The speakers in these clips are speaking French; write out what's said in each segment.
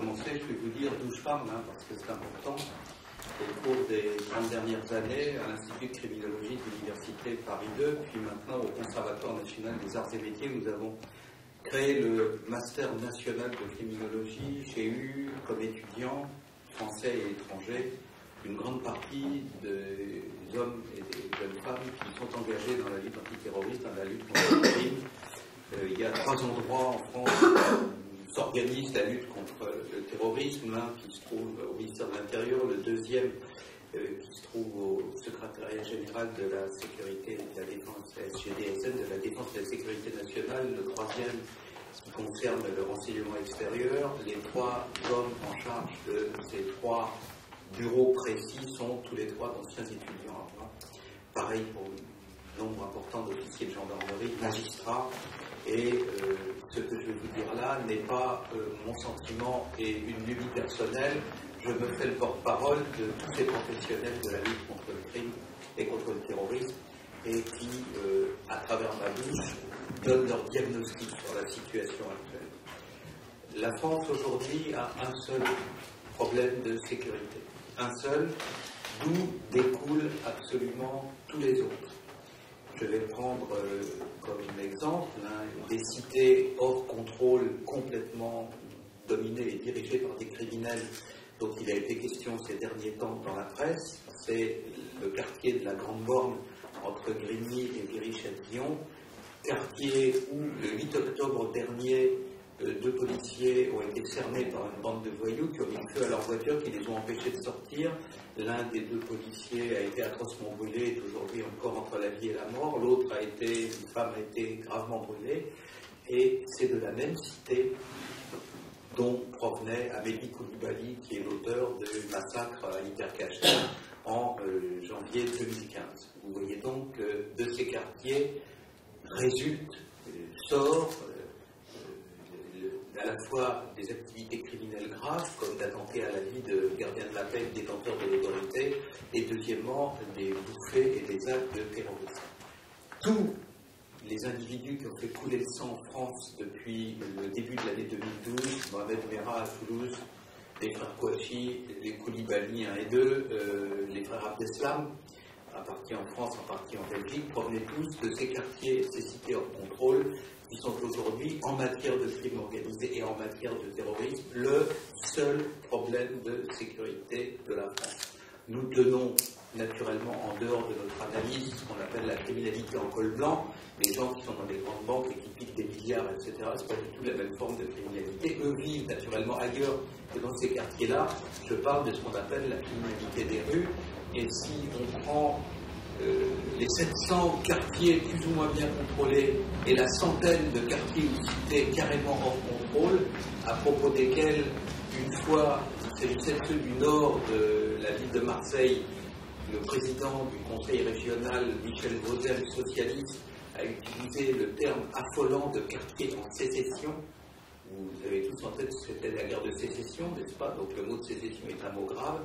commencer, je vais vous dire d'où je parle, parce que c'est important. Au cours des 30 dernières années, à l'Institut de criminologie de l'Université Paris 2, puis maintenant au Conservatoire national des arts et métiers, nous avons créé le Master national de criminologie. J'ai eu comme étudiants français et étrangers une grande partie des hommes et des jeunes femmes qui sont engagés dans la lutte antiterroriste, dans la lutte contre le crime. Il y a 3 endroits en France où s'organise la lutte contre le terrorisme, l'un qui se trouve au ministère de l'Intérieur, le deuxième qui se trouve au secrétariat général de la sécurité et de la défense, la SGDSN, de la défense et de la sécurité nationale, le troisième qui concerne le renseignement extérieur. Les 3 hommes en charge de ces 3 bureaux précis sont tous les 3 d'anciens étudiants. Pareil pour un nombre important d'officiers de gendarmerie, magistrats. Et ce que je vais vous dire là n'est pas mon sentiment et une lubie personnelle. Je me fais le porte-parole de tous ces professionnels de la lutte contre le crime et contre le terrorisme et qui, à travers ma bouche, donnent leur diagnostic sur la situation actuelle. La France aujourd'hui a un seul problème de sécurité. Un seul, d'où découlent absolument tous les autres. Je vais prendre comme exemple des cités hors contrôle, complètement dominées et dirigées par des criminels dont il a été question ces derniers temps dans la presse. C'est le quartier de la Grande Borne entre Grigny et Viry-Châtillon, quartier où le 8 octobre dernier, 2 policiers ont été cernés par une bande de voyous qui ont mis le feu à leur voiture, qui les ont empêchés de sortir. L'un des 2 policiers a été atrocement brûlé, est aujourd'hui encore entre la vie et la mort. L'autre une femme a été gravement brûlée. Et c'est de la même cité dont provenait Amélie Coulibaly, qui est l'auteur du massacre à Hypercacher en janvier 2015. Vous voyez donc que de ces quartiers sort à la fois des activités criminelles graves, comme d'attenter à la vie de gardiens de la paix, détenteurs de l'autorité, et deuxièmement, des bouffées et des actes de terrorisme. Tous les individus qui ont fait couler le sang en France depuis le début de l'année 2012, Mohamed Merah à Toulouse, les frères Kouachi, les Koulibaly 1 et 2, les frères Abdeslam, en partie en France, en partie en Belgique, provenaient tous de ces quartiers, ces cités hors contrôle, qui sont aujourd'hui, en matière de crime organisé et en matière de terrorisme, le seul problème de sécurité de la France. Nous tenons naturellement en dehors de notre analyse ce qu'on appelle la criminalité en col blanc, les gens qui sont dans les grandes banques et qui piquent des milliards, etc. C'est pas du tout la même forme de criminalité. Eux vivent naturellement ailleurs que dans ces quartiers-là. Je parle de ce qu'on appelle la criminalité des rues. Et si on prend les 700 quartiers plus ou moins bien contrôlés et la centaine de quartiers ou cités carrément hors contrôle, à propos desquels, une fois, il s'agissait de ceux du nord de la ville de Marseille, le président du conseil régional, Michel Vauzel, socialiste, a utilisé le terme affolant de quartier en sécession. Vous avez tous en tête ce que c'était la guerre de sécession, n'est-ce pas? Donc le mot de sécession est un mot grave.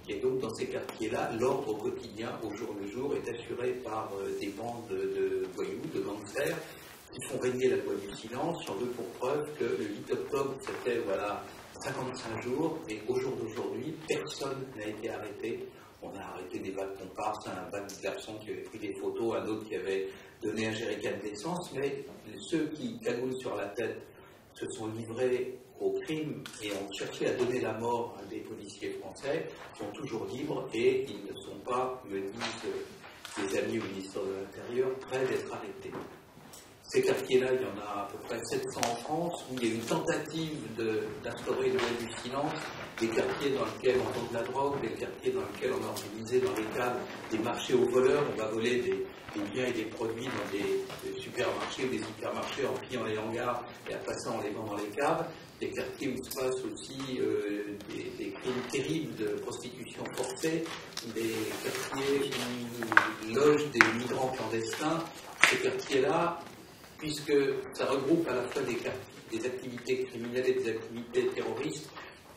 Et donc dans ces quartiers-là, l'ordre au quotidien, au jour le jour, est assuré par des bandes de voyous, de gangsters, qui font régner la loi du silence. J'en veux pour preuve que le 8 octobre, c'était 55 jours, et au jour d'aujourd'hui, personne n'a été arrêté. On a arrêté des vagues comparses, un vague de garçons qui avait pris des photos, un autre qui avait donné un jerrycan d'essence, mais ceux qui cagoulent sur la tête se sont livrés au crime et ont cherché à donner la mort à des policiers français, sont toujours libres et ils ne sont pas, me disent des amis au ministère de l'Intérieur, prêts d'être arrêtés. Ces quartiers-là, il y en a à peu près 700 en France, où il y a une tentative d'instaurer une loi du silence, des quartiers dans lesquels on vend de la drogue, des quartiers dans lesquels on a organisé dans les caves des marchés aux voleurs, on va voler des biens et des produits dans des supermarchés ou des hypermarchés en pillant les hangars et après ça on les vend dans les caves, des quartiers où se passent aussi des crimes terribles de prostitution forcée, des quartiers où logent des migrants clandestins. Ces quartiers-là, puisque ça regroupe à la fois des activités criminelles et des activités terroristes,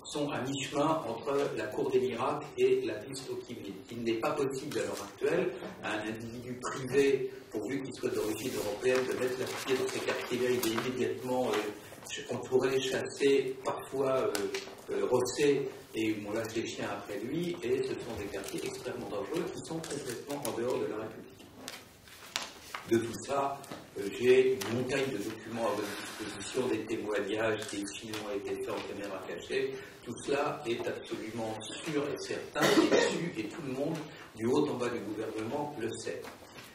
sont à mi-chemin entre la cour des miracles et la piste au Kivli. Il n'est pas possible à l'heure actuelle à un individu privé, pourvu qu'il soit d'origine européenne, de mettre la pied dans ces quartiers-là et d'immédiatement on pourrait chasser parfois Rosset et on lâche les chiens après lui, et ce sont des quartiers extrêmement dangereux qui sont complètement en dehors de la République. De tout ça, j'ai une montagne de documents à votre disposition, des témoignages, des films ont été faits en caméra cachée. Tout cela est absolument sûr et certain, et tout le monde, du haut en bas du gouvernement, le sait.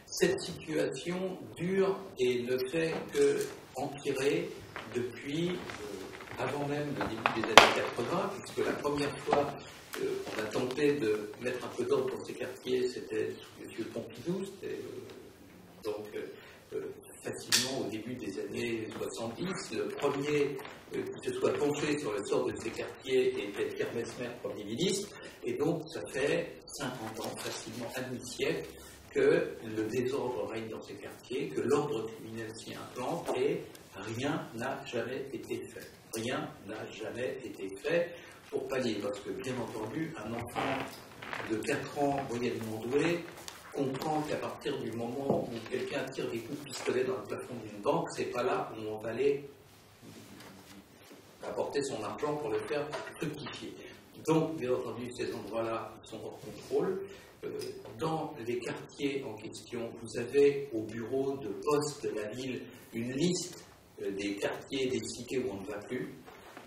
Cette situation dure et ne fait qu'empirer depuis avant même le début des années 80, puisque la première fois on a tenté de mettre un peu d'ordre dans ces quartiers, c'était sous M. Pompidou, c'était donc facilement au début des années 70. Le premier qui se soit penché sur le sort de ces quartiers était Pierre Messmer, Premier ministre, et donc ça fait 50 ans, facilement un demi-siècle, que le désordre règne dans ces quartiers, que l'ordre criminel s'y implante, et rien n'a jamais été fait. Rien n'a jamais été fait pour pallier, parce que, bien entendu, un enfant de 4 ans moyennement doué comprend qu'à partir du moment où quelqu'un tire des coups de pistolet dans le plafond d'une banque, c'est pas là où on va aller apporter son argent pour le faire fructifier. Donc, bien entendu, ces endroits-là sont hors contrôle. Dans les quartiers en question, vous avez au bureau de poste de la ville une liste des quartiers, des cités où on ne va plus.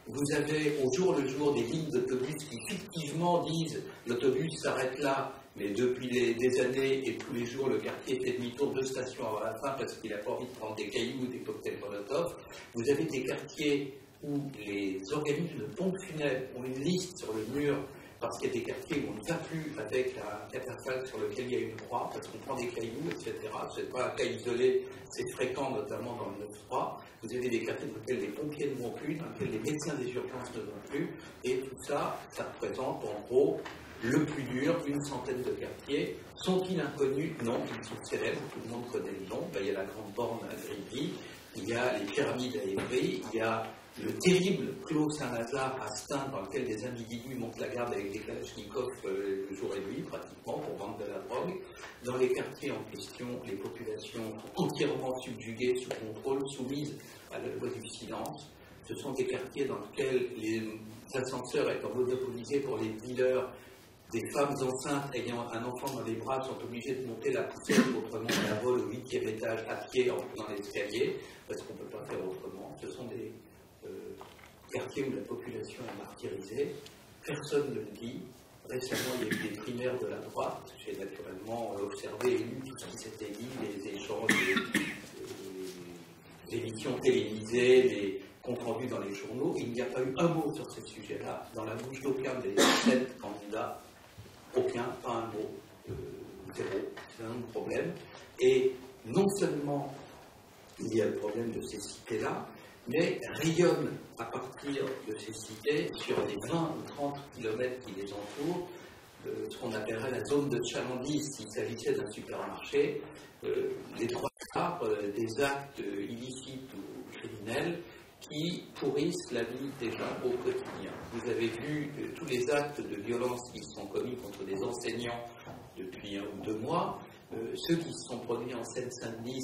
Vous avez au jour le jour des lignes d'autobus qui fictivement disent l'autobus s'arrête là, mais depuis des années et tous les jours, le quartier fait demi-tour 2 stations avant la fin parce qu'il n'a pas envie de prendre des cailloux ou des cocktails Molotov. Vous avez des quartiers où les organismes de pompes funèbres ont une liste sur le mur parce qu'il y a des quartiers où on ne va plus avec un catafalque sur lequel il y a une croix, parce qu'on prend des cailloux, etc. Ce n'est pas un cas isolé, c'est fréquent, notamment dans le 9-3. Vous avez des quartiers dans lesquels les pompiers ne vont plus, dans lesquels les médecins des urgences ne vont plus, et tout ça, ça représente en gros le plus dur, une centaine de quartiers. Sont-ils inconnus? Non, ils sont célèbres, tout le monde connaît le nom. Il y a la Grande Borne à Grigny, il y a les pyramides à Évry, il y a le terrible Clos Saint-Lazare à Stein, dans lequel des individus montent la garde avec des kalachnikovs le jour et nuit, pratiquement, pour vendre de la drogue. Dans les quartiers en question, les populations sont entièrement subjuguées, sous contrôle, soumises à la loi du silence. Ce sont des quartiers dans lesquels les ascenseurs étant monopolisés pour les dealers, des femmes enceintes ayant un enfant dans les bras sont obligées de monter la poussière, autrement la vole au 8e étage à pied en prenant l'escalier, parce qu'on ne peut pas faire autrement. Ce sont des quartiers où la population est martyrisée, personne ne le dit. Récemment, il y a eu des primaires de la droite, j'ai naturellement observé et lu tout ce qui s'était dit, les échanges, les émissions télévisées, les comptes rendus dans les journaux. Il n'y a pas eu un mot sur ces sujets-là, dans la bouche d'aucun des 7 candidats, aucun, pas un mot, zéro, c'est un problème. Et non seulement il y a le problème de ces cités-là, mais rayonne à partir de ces cités sur les 20 ou 30 kilomètres qui les entourent, ce qu'on appellerait la zone de chalandise s'il s'agissait d'un supermarché, les 3 quarts des actes illicites ou criminels qui pourrissent la vie des gens au quotidien. Vous avez vu tous les actes de violence qui sont commis contre des enseignants depuis 1 ou 2 mois. Ceux qui se sont produits en Seine-Saint-Denis,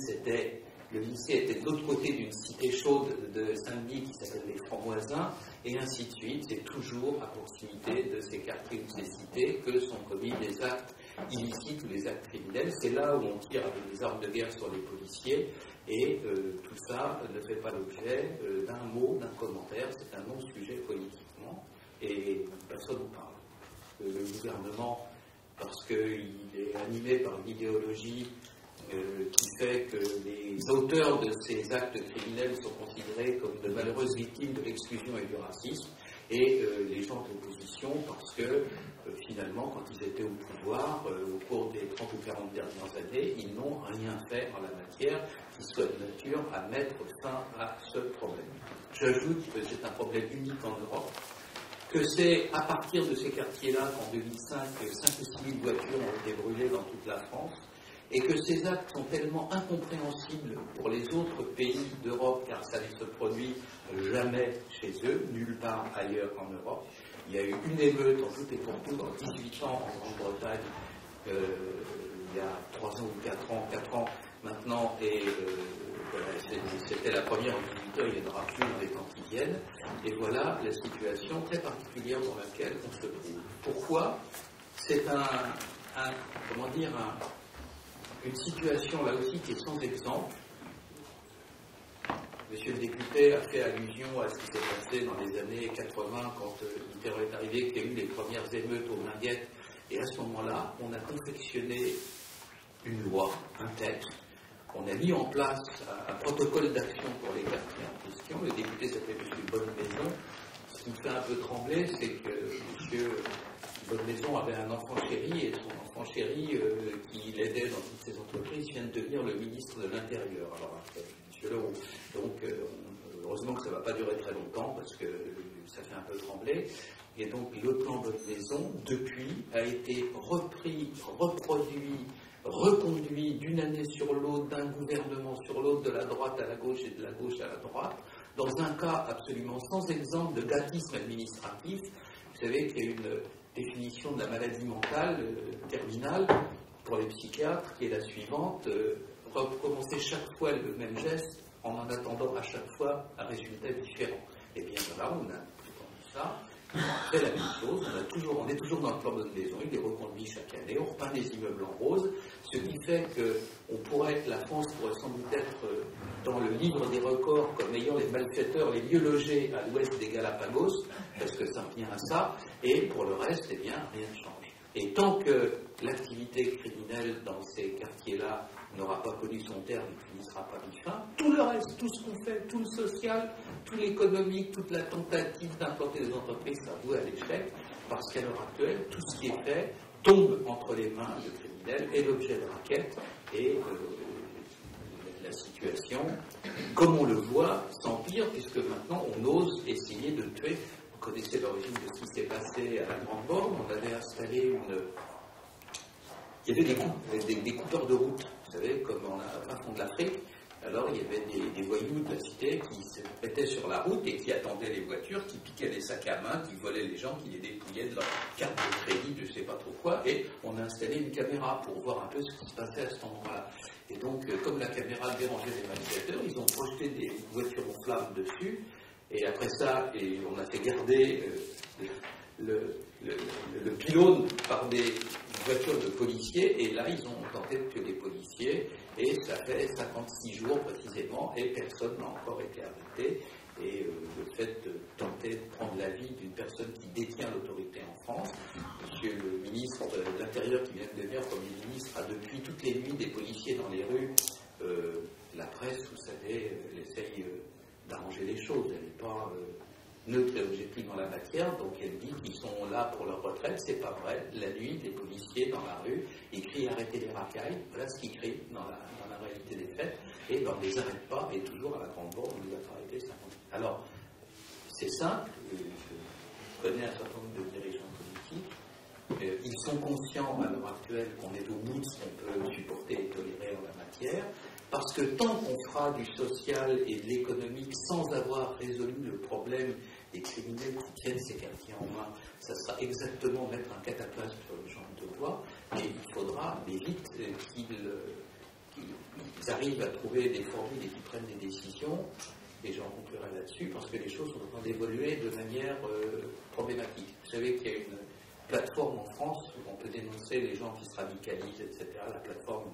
le lycée était de l'autre côté d'une cité chaude de Saint-Denis qui s'appelle les Francs-Voisins, et ainsi de suite. C'est toujours à proximité de ces quartiers ou de ces cités que sont commis des actes illicites ou des actes criminels. C'est là où on tire avec des armes de guerre sur les policiers, et tout ça ne fait pas l'objet d'un mot, d'un commentaire. C'est un non-sujet politiquement, et personne n'en parle. Le gouvernement, parce qu'il est animé par une idéologie qui fait que les auteurs de ces actes criminels sont considérés comme de malheureuses victimes de l'exclusion et du racisme, et les gens de l'opposition parce que finalement, quand ils étaient au pouvoir, au cours des 30 ou 40 dernières années, ils n'ont rien fait en la matière qui soit de nature à mettre fin à ce problème. J'ajoute que c'est un problème unique en Europe, que c'est à partir de ces quartiers-là qu'en 2005, 5 ou 6 000 voitures ont été brûlées dans toute la France, et que ces actes sont tellement incompréhensibles pour les autres pays d'Europe, car ça ne se produit jamais chez eux, nulle part ailleurs en Europe. Il y a eu une émeute en tout et pour tout dans 18 ans en Grande-Bretagne, il y a 3 ans ou 4 ans maintenant, et c'était la première en 18 heures, il n'y en aura plus dans les temps qui viennent. Et voilà la situation très particulière dans laquelle on se trouve. Pourquoi? C'est une situation là aussi qui est sans exemple. Monsieur le député a fait allusion à ce qui s'est passé dans les années 80 quand Mitterrand est arrivé, qu'il y a eu les premières émeutes aux Minguettes. Et à ce moment-là, on a confectionné une loi, un texte. On a mis en place un protocole d'action pour les quartiers en question. Le député s'appelait M. Bonnemaison. Ce qui me fait un peu trembler, c'est que M. Bonnemaison avait un enfant chéri, et son enfant chéri, qui l'aidait dans toutes ses entreprises, vient de devenir le ministre de l'Intérieur. Alors, M. Leroux. Donc, heureusement que ça ne va pas durer très longtemps, parce que ça fait un peu trembler. Et donc, le plan Bonnemaison, depuis, a été repris, reproduit, reconduit d'une année sur l'autre, d'un gouvernement sur l'autre, de la droite à la gauche et de la gauche à la droite, dans un cas absolument sans exemple de gâtisme administratif. Vous savez qu'il y a une définition de la maladie mentale terminale pour les psychiatres qui est la suivante: recommencer chaque fois le même geste en attendant à chaque fois un résultat différent. Et bien voilà, on a entendu ça. On fait la même chose, on est toujours dans le plan Bonnemaison, il est reconduit chaque année, on repeint des immeubles en rose, ce qui fait que la France pourrait sans doute être dans le livre des records comme ayant les malfaiteurs les mieux logés à l'ouest des Galapagos, parce que ça revient à ça, et pour le reste, eh bien, rien ne change. Et tant que l'activité criminelle dans ces quartiers-là n'aura pas connu son terme et ne finira pas mis fin, tout le reste, tout ce qu'on fait, tout le social, tout l'économique, toute la tentative d'implanter des entreprises, ça voue à l'échec, parce qu'à l'heure actuelle, tout ce qui est fait tombe entre les mains de criminels et l'objet de raquettes, et la situation, comme on le voit, s'empire, puisque maintenant on ose essayer de tuer. Vous connaissez l'origine de ce qui s'est passé à la Grande Borne. On avait installé il y avait des coupeurs de route, vous savez, comme en fond de l'Afrique. Alors il y avait des voyous de la cité qui se mettaient sur la route et qui attendaient les voitures, qui piquaient les sacs à main, qui volaient les gens, qui les dépouillaient de leur carte de crédit, je ne sais pas trop quoi, et on a installé une caméra pour voir un peu ce qui se passait à cet endroit-là. Et donc, comme la caméra dérangeait les manifestants, ils ont projeté des voitures en flammes dessus, et après ça, on a fait garder le pylône par des voitures de policiers, et là ils ont tenté de tuer des policiers, et ça fait 56 jours précisément, et personne n'a encore été arrêté. Et le fait de tenter de prendre la vie d'une personne qui détient l'autorité en France, monsieur le ministre de l'Intérieur qui vient de devenir Premier ministre a depuis toutes les nuits des policiers dans les rues. La presse, vous savez, elle essaye d'arranger les choses, elle n'est pas neutre et objective en la matière, donc elle dit qu'ils sont là pour leur retraite. C'est pas vrai. La nuit, les policiers dans la rue, ils crient arrêtez les racailles, voilà ce qu'ils crient dans la réalité des faits, et on ne les arrête pas, et toujours à la Grande Borne, on les a arrêtés 50. Alors, c'est simple, je connais un certain nombre de dirigeants politiques, ils sont conscients à l'heure actuelle qu'on est au bout de ce qu'on peut supporter et tolérer en la matière, parce que tant qu'on fera du social et de l'économique sans avoir résolu le problème des criminels qui tiennent ces quartiers en main, ça sera exactement mettre un cataplasme sur les gens de bois, et il faudra mais vite qu'ils arrivent à trouver des formules et qu'ils prennent des décisions, et j'en conclurai là-dessus, parce que les choses sont en train d'évoluer de manière problématique. Vous savez qu'il y a une plateforme en France où on peut dénoncer les gens qui se radicalisent, etc., la plateforme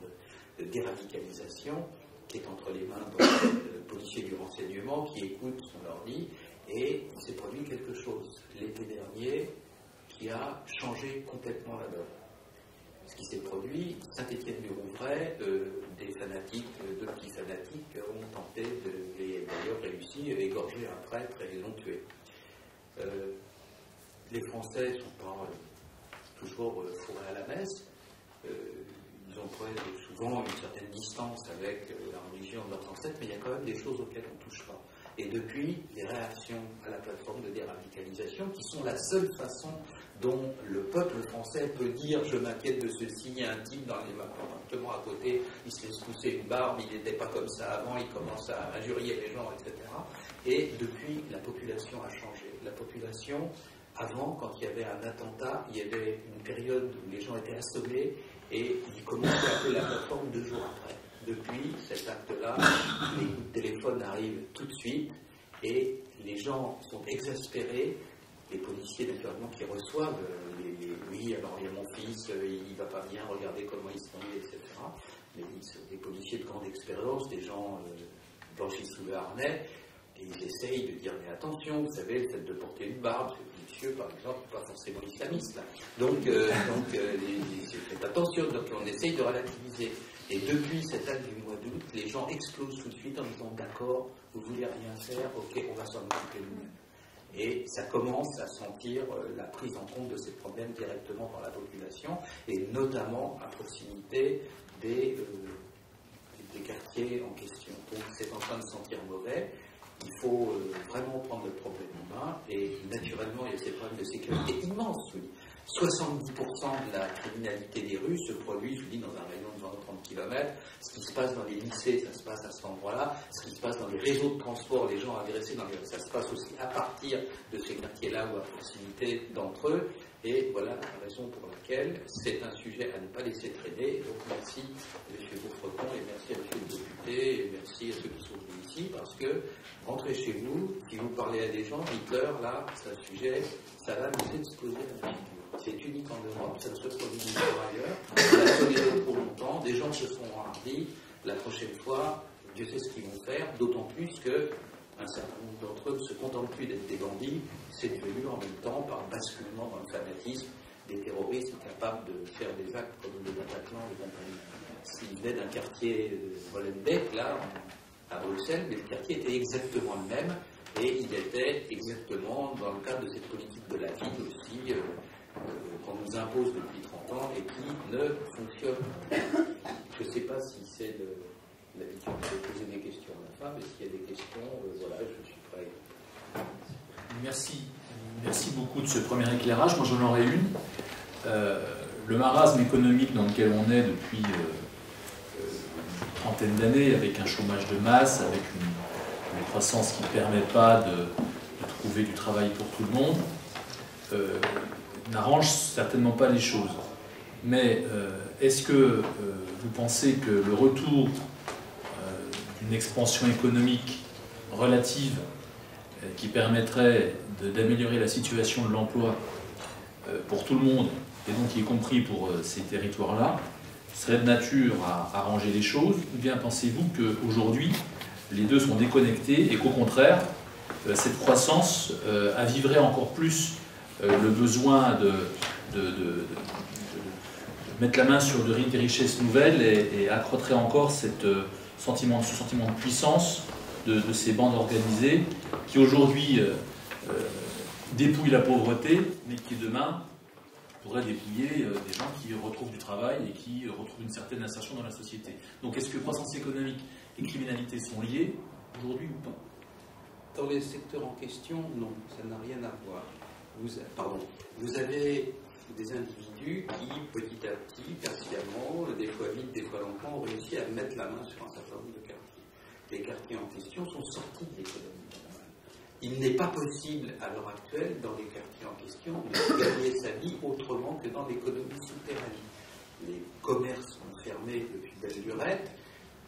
de déradicalisation, qui est entre les mains de policiers du renseignement, qui écoutent ce qu'on leur dit, et il s'est produit quelque chose l'été dernier qui a changé complètement la donne. Ce qui s'est produit, Saint-Étienne-du-Rouvray, des fanatiques, deux petits fanatiques ont tenté et d'ailleurs réussi à égorger un prêtre et l'ont tué. Les Français ne sont pas toujours fourrés à la messe. Ils ont souvent une certaine distance avec la religion de leurs ancêtres, mais il y a quand même des choses auxquelles on ne touche pas. Et depuis, les réactions à la plateforme de déradicalisation, qui sont la seule façon dont le peuple français peut dire « je m'inquiète de ceci, il y a un type dans l'appartement à côté, il se laisse pousser une barbe, il n'était pas comme ça avant, il commence à injurier les gens, etc. » Et depuis, la population a changé. La population, avant, quand il y avait un attentat, il y avait une période où les gens étaient assommés et ils commençaient à appeler la plateforme 2 jours après. depuis cet acte-là, les coups de téléphone arrivent tout de suite et les gens sont exaspérés. Les policiers, naturellement, qui reçoivent, oui, alors il y a mon fils, il va pas bien, regardez comment il se conduit, etc. Mais des policiers de grande expérience, des gens blanchis sous le harnais, et ils essayent de dire, mais attention, vous savez, le fait de porter une barbe, ce monsieur, par exemple, n'est pas forcément islamiste. Là. Donc faites attention, donc on essaye de relativiser. Et depuis cet acte du mois d'août, les gens explosent tout de suite en disant, d'accord, vous voulez rien faire, ok, on va s'en occuper nous-mêmes. Et ça commence à sentir la prise en compte de ces problèmes directement par la population, et notamment à proximité des quartiers en question. Donc c'est en train de sentir mauvais. Il faut vraiment prendre le problème en main, et naturellement il y a ces problèmes de sécurité immenses. Oui. 70% de la criminalité des rues se produit, je vous dis, dans un rayon de 20 ou 30 km. Ce qui se passe dans les lycées, ça se passe à cet endroit-là. Ce qui se passe dans les réseaux de transport, les gens agressés, ça se passe aussi à partir de ces quartiers-là ou à proximité d'entre eux. Et voilà la raison pour laquelle c'est un sujet à ne pas laisser traîner. Donc merci M. Beaufreton et merci à M. le député et merci à ceux qui sont venus ici, parce que rentrez chez vous, si vous parlez à des gens, Hitler, là, c'est un sujet, ça va nous exploser la figure. C'est unique en Europe, ça ne se produit nulle part ailleurs. On l'a toléré trop longtemps, des gens se sont enhardis. La prochaine fois, Dieu sait ce qu'ils vont faire, d'autant plus que un certain nombre d'entre eux ne se contentent plus d'être des bandits, c'est devenu en même temps, par basculement dans le fanatisme, des terroristes capables de faire des actes comme le Bataclan, les compagnies. S'ils venaient d'un quartier Molenbeek, là, à Bruxelles, mais le quartier était exactement le même, et il était exactement dans le cadre de cette politique de la ville aussi, qu'on nous impose depuis 30 ans et qui ne fonctionne pas. Je ne sais pas si c'est l'habitude de poser des questions à la fin, mais s'il y a des questions, voilà, je suis prêt. Merci beaucoup de ce premier éclairage. Moi, j'en aurais une. Le marasme économique dans lequel on est depuis une trentaine d'années, avec un chômage de masse, avec une croissance qui ne permet pas de trouver du travail pour tout le monde, n'arrange certainement pas les choses. Mais est-ce que vous pensez que le retour d'une expansion économique relative qui permettrait d'améliorer la situation de l'emploi pour tout le monde, et donc y compris pour ces territoires-là, serait de nature à arranger les choses, ou bien pensez-vous qu'aujourd'hui, les deux sont déconnectés et qu'au contraire, cette croissance aviverait encore plus le besoin de mettre la main sur des richesses nouvelles et accroîtrait encore ce sentiment de puissance de ces bandes organisées qui aujourd'hui dépouillent la pauvreté, mais qui demain pourraient dépouiller des gens qui retrouvent du travail et qui retrouvent une certaine insertion dans la société. Donc est-ce que croissance économique et criminalité sont liées aujourd'hui ou pas? Dans les secteurs en question, non, ça n'a rien à voir. Vous avez des individus qui, petit à petit, patiemment, des fois vite, des fois longtemps, ont réussi à mettre la main sur un certain nombre de quartiers. Les quartiers en question sont sortis de l'économie normale. Il n'est pas possible, à l'heure actuelle, dans les quartiers en question, de gagner sa vie autrement que dans l'économie souterraine. Les commerces sont fermés depuis belle lurette,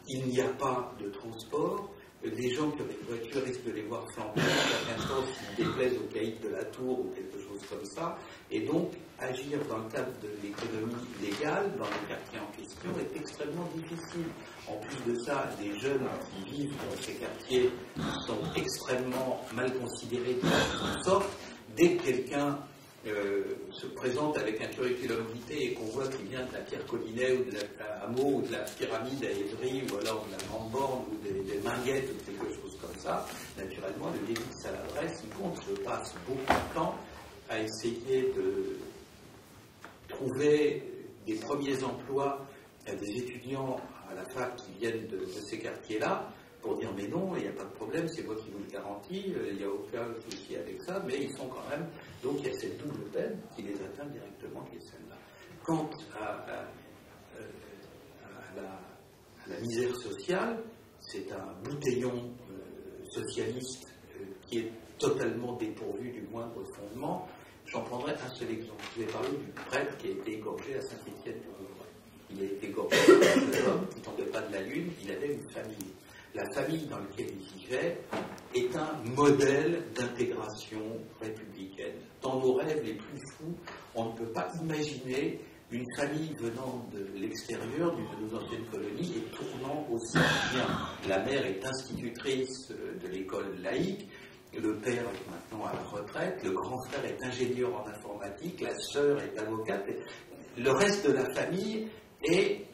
il n'y a pas de transport. Les gens qui ont des voitures risquent de les voir flamber à certains temps s'ils déplaisent au caïd de la tour ou quelque chose comme ça. Et donc, agir dans le cadre de l'économie légale, dans les quartiers en question, est extrêmement difficile. En plus de ça, les jeunes qui vivent dans ces quartiers sont extrêmement mal considérés de toute sorte. Dès que quelqu'un se présente avec un curriculum vitae et qu'on voit qu'il vient de la Pierre Collinet ou de la Hameau ou de la Pyramide à Évry ou alors de la Grande Borne ou des Minguettes ou quelque chose comme ça, naturellement le délice à l'adresse, il compte. Je passe beaucoup de temps à essayer de trouver des premiers emplois à des étudiants à la fac qui viennent de ces quartiers-là, pour dire mais non, il n'y a pas de problème, c'est moi qui vous le garantis, il n'y a aucun souci avec ça, mais ils sont quand même... Donc il y a cette double peine qui les atteint directement, qui est celle-là. Quant à la misère sociale, c'est un bouteillon socialiste qui est totalement dépourvu du moindre fondement. J'en prendrai un seul exemple. Je vais parler du prêtre qui a été égorgé à Saint-Étienne-du-Rouvray. il a été égorgé par un jeune homme qui ne tombait pas de la lune, il avait une famille. La famille dans laquelle il vivait est un modèle d'intégration républicaine. Dans nos rêves les plus fous, on ne peut pas imaginer une famille venant de l'extérieur, de nos anciennes colonies, et tournant aussi bien. La mère est institutrice de l'école laïque, le père est maintenant à la retraite, le grand frère est ingénieur en informatique, la sœur est avocate. Le reste de la famille est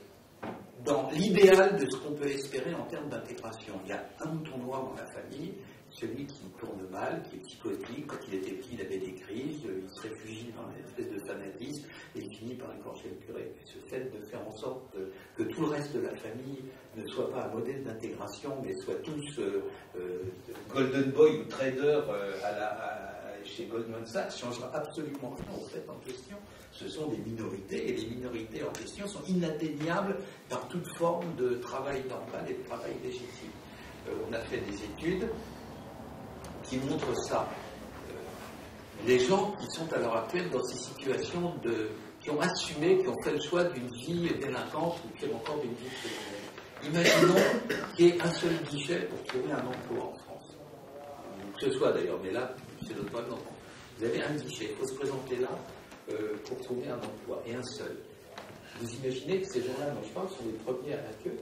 dans l'idéal de ce qu'on peut espérer en termes d'intégration. Il y a un mouton noir dans la famille, celui qui tourne mal, qui est psychotique. Quand il était petit, il avait des crises, il se réfugie dans une espèce de fanatisme et il finit par écorcher le curé. Et ce fait de faire en sorte que tout le reste de la famille ne soit pas un modèle d'intégration, mais soit tous Golden Boy ou trader chez Goldman Sachs, ne changera absolument rien au fait en question. Ce sont des minorités, et les minorités en question sont inatteignables par toute forme de travail normal et de travail légitime. On a fait des études qui montrent ça. Les gens qui sont à l'heure actuelle dans ces situations qui ont assumé, qui ont fait le choix d'une vie délinquante ou pire encore d'une vie criminelle. Imaginons qu'il y ait un seul guichet pour trouver un emploi en France. Que ce soit d'ailleurs, mais là, c'est notre problème. Vous avez un guichet, il faut se présenter là pour trouver un emploi, et un seul. Vous imaginez que ces gens-là dont je parle sont les premiers à la queue?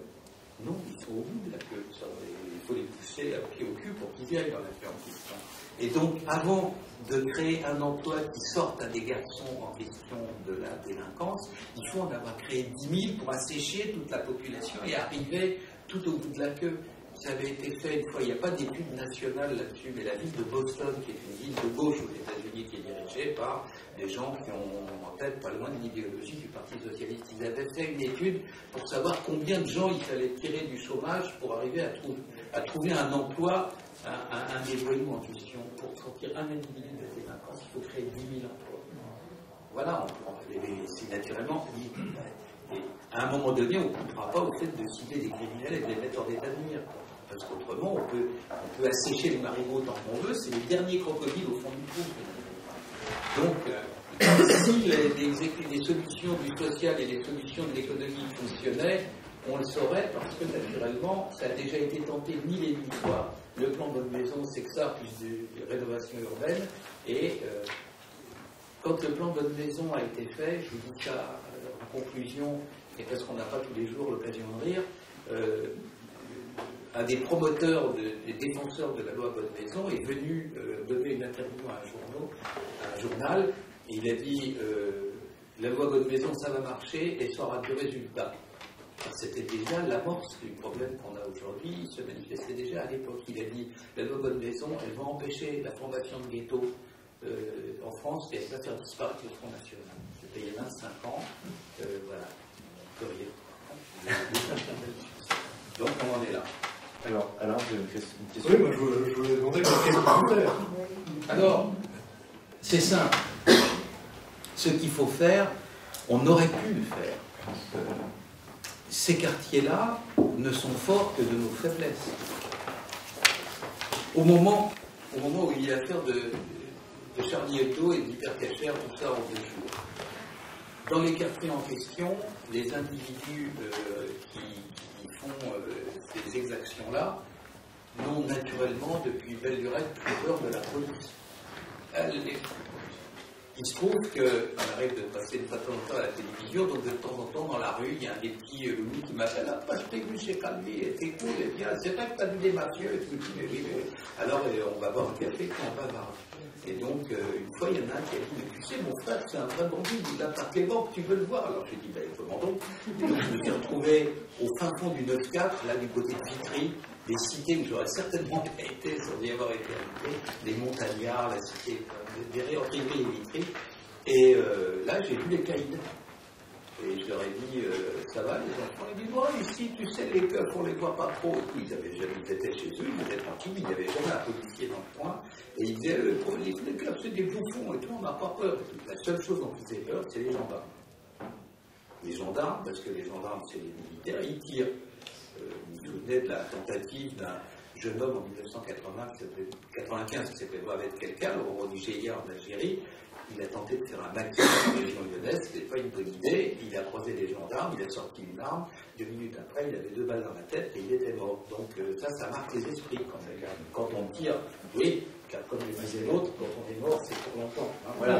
Non, ils sont au bout de la queue. Il faut les pousser à pied au cul pour qu'ils viennent dans la queue en question. Et donc, avant de créer un emploi qui sorte à des garçons en question de la délinquance, il faut en avoir créé 10 000 pour assécher toute la population et arriver tout au bout de la queue. Ça avait été fait une fois, il n'y a pas d'études nationales là-dessus, mais la ville de Boston, qui est une ville de gauche aux États-Unis, qui est dirigée par des gens qui ont en tête pas loin de l'idéologie du Parti socialiste, ils avaient fait une étude pour savoir combien de gens il fallait tirer du chômage pour arriver à trouver un emploi, un éloignement en question. Pour sortir un individu de la délinquance, il faut créer 10 000 emplois. Voilà, c'est naturellement. Et à un moment donné, on ne coupera pas au fait de cibler des criminels et de les mettre en état de nuire. Parce qu'autrement, on peut assécher les marigots tant qu'on veut, c'est les derniers crocodiles au fond du trou. Donc, si les solutions du social et les solutions de l'économie fonctionnaient, on le saurait parce que naturellement, ça a déjà été tenté 1000 et 1000 fois. Le plan Bonne Maison, c'est que ça, plus de rénovation urbaine. Et quand le plan Bonne Maison a été fait, je vous dis ça en conclusion, et parce qu'on n'a pas tous les jours l'occasion de rire, un des promoteurs, des défenseurs de la loi Bonne Maison est venu donner une interview à un journal, et il a dit la loi Bonne Maison ça va marcher et ça aura deux résultats. C'était déjà l'amorce du problème qu'on a aujourd'hui, il se manifestait déjà à l'époque. Il a dit la loi Bonne Maison elle va empêcher la formation de ghettos en France et elle va faire disparaître le Front National. C'était il y a 25 ans, voilà, on peut rien. Donc on en est là. Alors, Alain, j'ai une question. Oui, moi je voulais demander qu'est-ce qu'il faut faire. Alors, c'est simple. Ce qu'il faut faire, on aurait pu le faire. Ces quartiers-là ne sont forts que de nos faiblesses. Au moment où il y a l'affaire de Charlie Hebdo et d'Hypercacher, tout ça en 2 jours. Dans les quartiers en question, les individus qui font ces exactions-là n'ont naturellement, depuis belle lurette, plus peur de la police. Il se trouve qu'on arrive de passer de temps en temps à la télévision, donc de temps en temps dans la rue, il y a un des petits loups qui m'appelle « Ah, pas je t'ai vu chez Calvi, t'es cool, et bien, c'est vrai que t'as vu des mafieux, et tout. » Oui. Alors, on va boire un café, puis on va voir. Et donc, une fois, il y en a un qui a dit « Mais tu sais, mon frère, c'est un vrai bandit, il attaque les banques, tu veux le voir ?» Alors, j'ai dit « Ben, comment donc ?» Et donc, je me suis retrouvé au fin fond du 9-4, là, du côté de Vitry, des cités où j'aurais certainement pas été sans y avoir été habité, les Montagnards, la cité des Réorquilleries et Vitry. Et là, j'ai vu les caïds. Et je leur ai dit, ça va, les enfants? Ils disent, ouais, ici, tu sais, les keufs, on les voit pas trop. Et puis, ils avaient jamais été chez eux, ils étaient tranquilles, il n'y avait jamais un policier dans le coin. Et ils disaient, les keufs, c'est des bouffons, et tout, on n'a pas peur. La seule chose dont ils avaient peur, c'est les gendarmes. Les gendarmes, parce que les gendarmes, c'est les militaires, ils tirent. Vous vous souvenez de la tentative d'un jeune homme en 1995 qui s'appelait Mohamed Kelkal, au moment du GIA en Algérie. Il a tenté de faire un maquis dans la région lyonnaise, ce n'était pas une bonne idée. Il a a croisé des gendarmes, il a sorti une arme, 2 minutes après, il avait 2 balles dans la tête et il était mort. Donc ça marque les esprits quand on tire. Oui, car comme le disait l'autre, quand on est mort, c'est pour longtemps. Hein, voilà.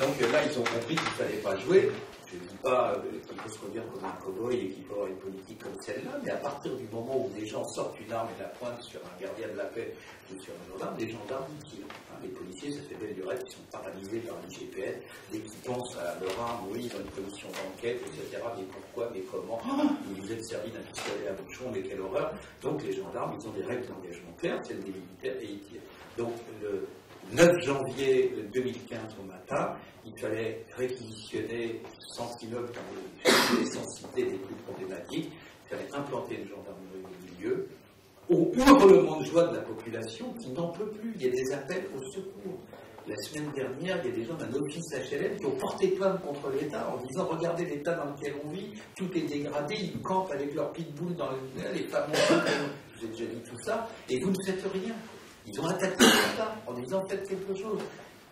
Donc là, ils ont compris qu'il ne fallait pas jouer. Je ne dis pas qu'il faut se conduire comme un cow-boy et qu'il faut avoir une politique comme celle-là, mais à partir du moment où des gens sortent une arme et la pointent sur un gardien de la paix ou sur un gendarme, les gendarmes tirent. Hein, les policiers, ça fait belle lurette, ils sont paralysés par l'IGPN. Dès qu'ils pensent à leur arme, oui, ils ont une commission d'enquête, etc. Mais pourquoi, mais comment? Vous vous êtes servi d'un pistolet à bouchon, mais quelle horreur. Donc les gendarmes, ils ont des règles d'engagement claires, celles des militaires, et ils tirent. Donc le 9 janvier 2015 au matin, il fallait réquisitionner 100 immeubles dans les sensibilités les plus problématiques, il fallait implanter une gendarmerie au milieu, au hurlement de joie de la population qui n'en peut plus. Il y a des appels au secours. La semaine dernière, il y a des gens d'un office HLM qui ont porté plainte contre l'État en disant « Regardez l'État dans lequel on vit, tout est dégradé, ils campent avec leurs pitbulls dans les femmes, je vous ai déjà dit tout ça, et vous ne faites rien. » Ils ont attaqué l'État en disant « Faites quelque chose ».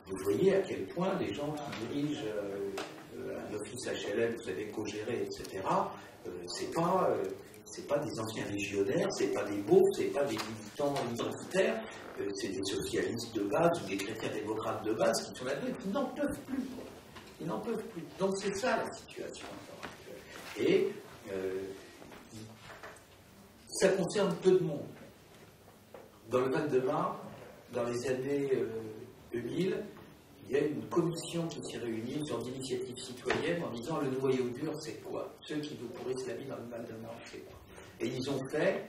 Vous voyez à quel point les gens qui dirigent un office HLM, vous savez, co-géré, etc., c'est pas des anciens légionnaires, c'est pas des beaufs, c'est pas des militants identitaires, c'est des socialistes de base ou des chrétiens démocrates de base qui sont là-dedans et qui n'en peuvent plus. Ils n'en peuvent plus. Donc c'est ça la situation. Et ça concerne peu de monde. Dans le Val-de-Marne, dans les années 2000, il y a une commission qui s'est réunie sur d'initiatives citoyennes en disant le noyau dur, c'est quoi? Ceux qui vous pourrissent la vie dans le Val-de-Marne, c'est quoi? Et ils ont fait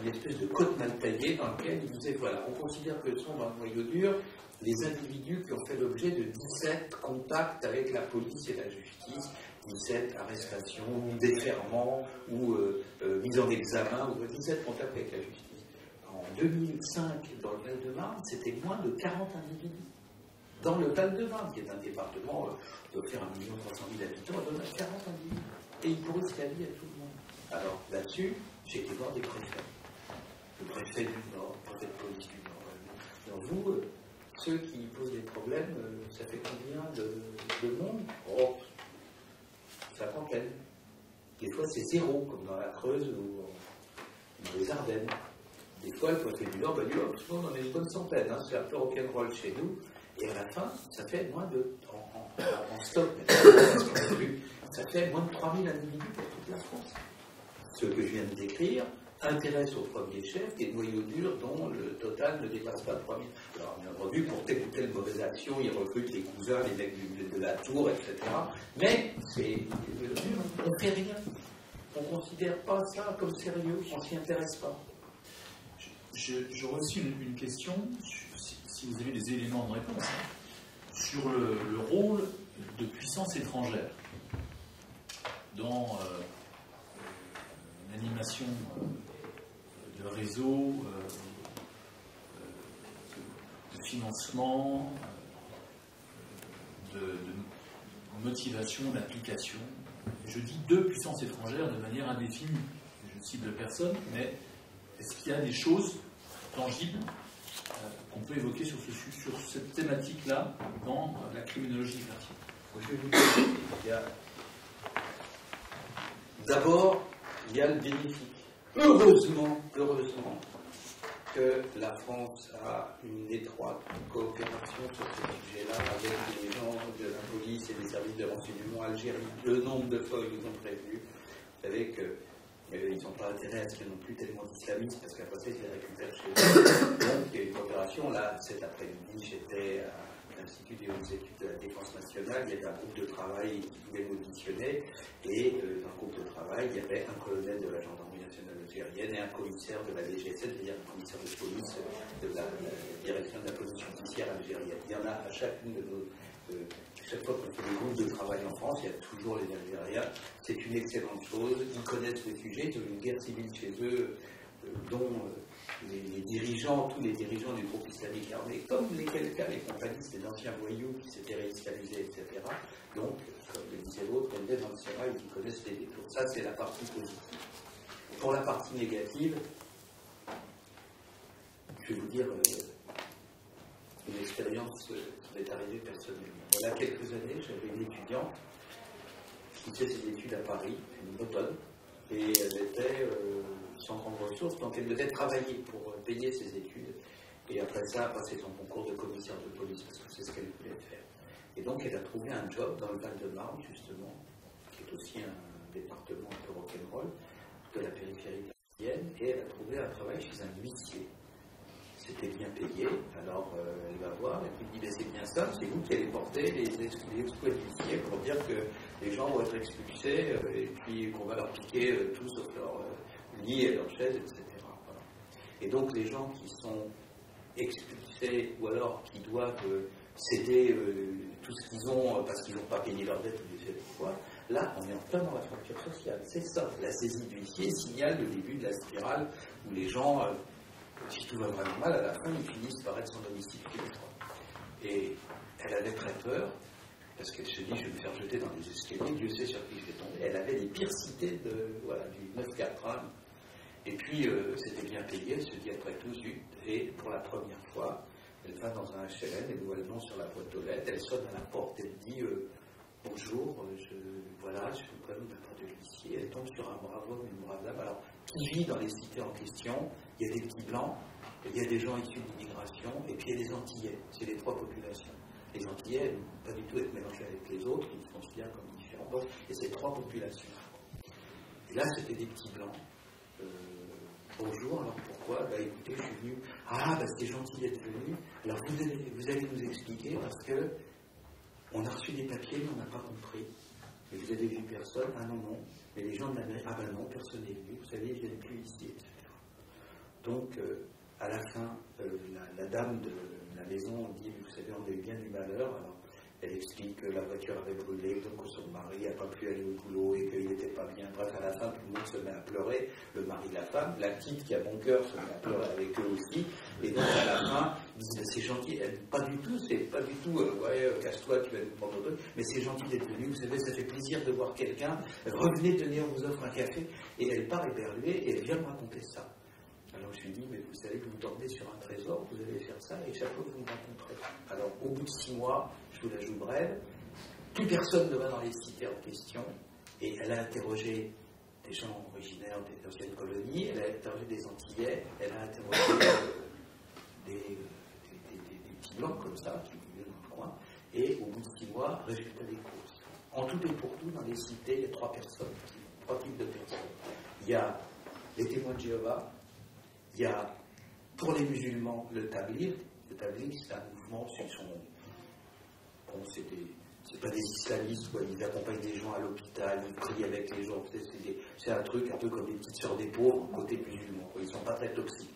une espèce de code mal taillé dans lequel ils disaient voilà, on considère que sont dans le noyau dur les individus qui ont fait l'objet de 17 contacts avec la police et la justice, 17 arrestations, déferments ou mise en examen, ou 17 contacts avec la justice. En 2005, dans le Val-de-Marne, c'était moins de 40 individus. Dans le Val-de-Marne, qui est un département qui doit faire 1 300 000 habitants, on a 40 individus. Et ils pourrissent la vie à tout le monde. Alors là-dessus, j'ai été voir des préfets. Le préfet du Nord, le préfet de police du Nord. Alors vous, ceux qui posent des problèmes, ça fait combien de monde? Oh, 50. Des fois, c'est 0, comme dans la Creuse ou dans les Ardennes. Des fois, le préfet du Nord va dire tout le monde en a une bonne centaine, hein, c'est un peu rock'n'roll chez nous. Et à la fin, ça fait moins de. En stock, ça fait moins de 3000 individus pour toute la France. Ce que je viens de décrire intéresse au premier chef des noyaux durs dont le total ne dépasse pas 3000. Alors, bien entendu, pour telle ou telle mauvaise action, ils recrutent les cousins, les mecs de la tour, etc. Mais on ne fait rien. On ne considère pas ça comme sérieux, on ne s'y intéresse pas. J'aurais aussi une question, si vous avez des éléments de réponse, sur le rôle de puissances étrangères dans l'animation de réseaux, de financement, de motivation, d'application. Je dis 2 puissances étrangères de manière indéfinie. Je ne cible personne, mais est-ce qu'il y a des choses tangibles qu'on peut évoquer sur cette thématique-là dans la criminologie du quartier? Je vais vous dire, d'abord, il y a le bénéfique. Heureusement que la France a une étroite coopération sur ce sujet-là avec les gens de la police et des services de renseignement algériens. Le nombre de fois qu'ils ont prévu, vous savez que ils n'ont pas intérêt à ce qu'il y ait non plus tellement d'islamistes, parce qu'après ça, ils les récupèrent chez eux. Donc, il y a une coopération. Là, cet après-midi, j'étais à l'Institut des hautes études de la Défense nationale. Il y avait un groupe de travail qui voulait m'auditionner. Et dans le groupe de travail, il y avait un colonel de la gendarmerie nationale algérienne et un commissaire de la DGSN, c'est-à-dire un commissaire de police de la direction de la police judiciaire algérienne. Il y en a à chacune de nos. Chaque fois qu'on fait des groupes de travail en France, il y a toujours les Algériens. C'est une excellente chose. Ils connaissent le sujet. Ils ont une guerre civile chez eux, dont les dirigeants, tous les dirigeants du groupe islamique armé, comme les compagnistes, les anciens voyous qui s'étaient réislamisés, etc. Donc, comme le disait l'autre, ils viennent dans le sérail, ils connaissent les détours. Ça, c'est la partie positive. Pour la partie négative, je vais vous dire une expérience qui m'est arrivée personnellement. Il y a quelques années, j'avais une étudiante qui fait ses études à Paris, une bretonne, et elle était sans grande ressource, donc elle devait travailler pour payer ses études, et après ça, passer son concours de commissaire de police, parce que c'est ce qu'elle voulait faire. Et donc elle a trouvé un job dans le Val-de-Marne, justement, qui est aussi un département un peu rock'n'roll, de la périphérie parisienne, et elle a trouvé un travail chez un huissier. C'était bien payé, alors elle va voir, et puis elle dit, c'est bien ça, c'est vous qui allez porter les exploits d'huissier pour dire que les gens vont être expulsés, et puis qu'on va leur piquer tout sauf leur lit et leur chaise, etc. Voilà. Et donc les gens qui sont expulsés, ou alors qui doivent céder tout ce qu'ils ont parce qu'ils n'ont pas payé leur dette ou des faits pourquoi, là on est en plein dans la fracture sociale. C'est ça, la saisie de l'huissier signale le début de la spirale où les gens, si tout va vraiment mal, à la fin ils finissent par être sans domicile fixe. Et elle avait très peur, parce qu'elle se dit je vais me faire jeter dans les escaliers, Dieu sait sur qui je vais tomber. Elle avait les pires cités du 9-4. Et puis c'était bien payé, elle se dit après tout zut, et pour la première fois, elle va dans un HLM, elle voit le nom sur la boîte aux lettres, elle sonne à la porte, elle dit bonjour, je vous présente la porte de l'huissier. Elle tombe sur un brave homme, une brave dame, alors qui vit dans les cités en question. Il y a des petits blancs, il y a des gens issus de l'immigration, et puis il y a des Antillais, c'est les trois populations. Les Antillais ne pas du tout être mélangés avec les autres, ils se considèrent comme différents, et c'est trois populations. Et là, c'était des petits blancs. Bonjour, alors pourquoi? Écoutez, je suis venu. C'est gentil d'être venu. Alors vous allez nous expliquer parce que on a reçu des papiers, mais on n'a pas compris. Et vous avez vu personne? Ah non. Mais les gens de la mairie, non, personne n'est venu. Vous savez, ils ne viennent plus ici, etc. Donc, à la fin, la dame de la maison dit, vous savez, on a eu bien du malheur. Alors, elle explique que la voiture avait brûlé, donc son mari n'a pas pu aller au boulot et qu'il n'était pas bien. Bref, à la fin, tout le monde se met à pleurer, le mari, la femme. La petite qui a bon cœur se met à pleurer avec eux aussi. Et donc, à la fin, ils disent, c'est gentil. Elle dit, pas du tout, casse-toi, tu vas nous prendre autre. Mais c'est gentil d'être venu, vous savez, ça fait plaisir de voir quelqu'un. Revenez, tenez, on vous offre un café. Et elle part éperduée et elle vient me raconter ça. Alors je lui dis, mais vous savez que vous tordez sur un trésor, vous allez faire ça, et chaque fois vous me rencontrez. Alors au bout de 6 mois, je vous la joue brève, plus personne ne va dans les cités en question, et elle a interrogé des gens originaires des anciennes colonies, elle a interrogé des Antillais, elle a interrogé des petits blancs comme ça, qui vivaient dans le coin, et au bout de 6 mois, résultat des courses. En tout et pour tout, dans les cités, il y a 3 types de personnes. Il y a les témoins de Jéhovah, il y a, pour les musulmans, le Tabligh. Le Tabligh, c'est un mouvement, c'est pas des islamistes, quoi. Ils accompagnent des gens à l'hôpital, ils prient avec les gens. C'est un truc un peu comme les petites sœurs des pauvres, côté musulman, quoi. Ils sont pas très toxiques.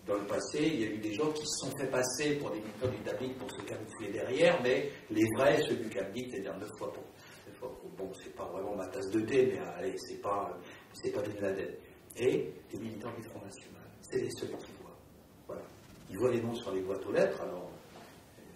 Dans le passé, il y a eu des gens qui se sont fait passer pour des militants du Tabligh pour se camoufler derrière, mais les vrais, ceux du Tabligh, c'est-à-dire 9 fois pour. Bon, c'est pas vraiment ma tasse de thé, mais allez, c'est pas Bin Laden. Et les militants du Front National. C'est les seuls qui voient. Voilà. Ils voient les noms sur les boîtes aux lettres, alors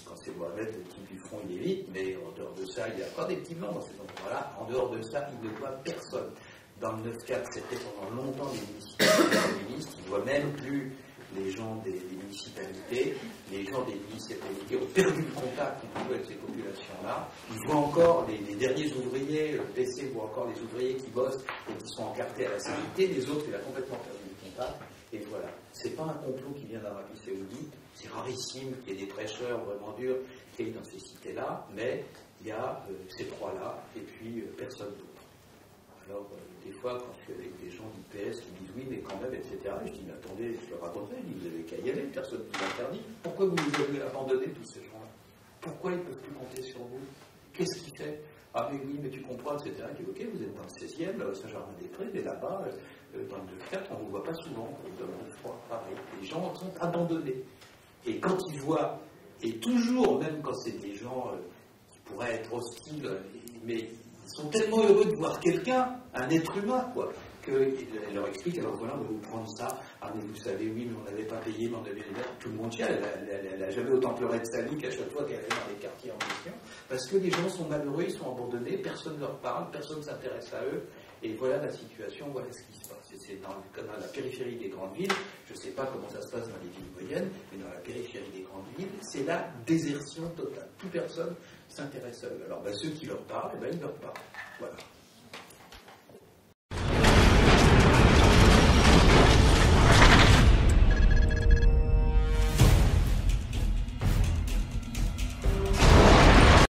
quand c'est Mohamed, le type du front, il évite, mais en dehors de ça, il y a encore des petits blancs dans ces endroits-là. En dehors de ça, il ne voit personne. Dans le 9-4, c'était pendant longtemps les municipalités communistes, ils ne voient même plus les gens des municipalités. Les gens des municipalités ont perdu le contact avec ces populations-là. Ils voient encore les derniers ouvriers, le PC voit encore les ouvriers qui bossent et qui sont encartés à la CGT, les autres, il a complètement perdu le contact. Et voilà, c'est pas un complot qui vient d'Arabie Saoudite, c'est rarissime qu'il y ait des prêcheurs vraiment durs qui aillent dans ces cités-là, mais il y a ces 3-là, et puis personne d'autre. Alors, des fois, quand je suis avec des gens du PS qui disent oui, mais quand même, etc., je dis, mais attendez, je leur raconterai, je dis, vous avez qu'à y aller, personne ne vous interdit. Pourquoi vous les avez abandonnés, tous ces gens-là? Pourquoi ils ne peuvent plus compter sur vous? Qu'est-ce qui fait? Ah, mais oui, mais tu comprends, etc. Je dis, ok, vous êtes dans le 16e, Saint-Germain-des-Prés, mais là-bas, dans le 2-4, on ne vous voit pas souvent, pareil. Les gens sont abandonnés. Et quand ils voient, et toujours, même quand c'est des gens qui pourraient être hostiles, mais ils sont tellement heureux de voir quelqu'un, un être humain, quoi, qu'elle leur explique, alors voilà, on va vous prendre ça. Ah, mais vous savez, oui, mais on n'avait pas payé, mais on avait les lettres. Tout le monde tient, elle n'a jamais autant pleuré de sa vie qu'à chaque fois qu'elle allait dans les quartiers en question. Parce que les gens sont malheureux, ils sont abandonnés, personne ne leur parle, personne ne s'intéresse à eux. Et voilà la situation, voilà ce qui se passe. C'est dans la périphérie des grandes villes, je ne sais pas comment ça se passe dans les villes moyennes, mais dans la périphérie des grandes villes, c'est la désertion totale. Plus personne s'intéresse à eux. Alors ceux qui leur parlent, ils leur parlent. Voilà.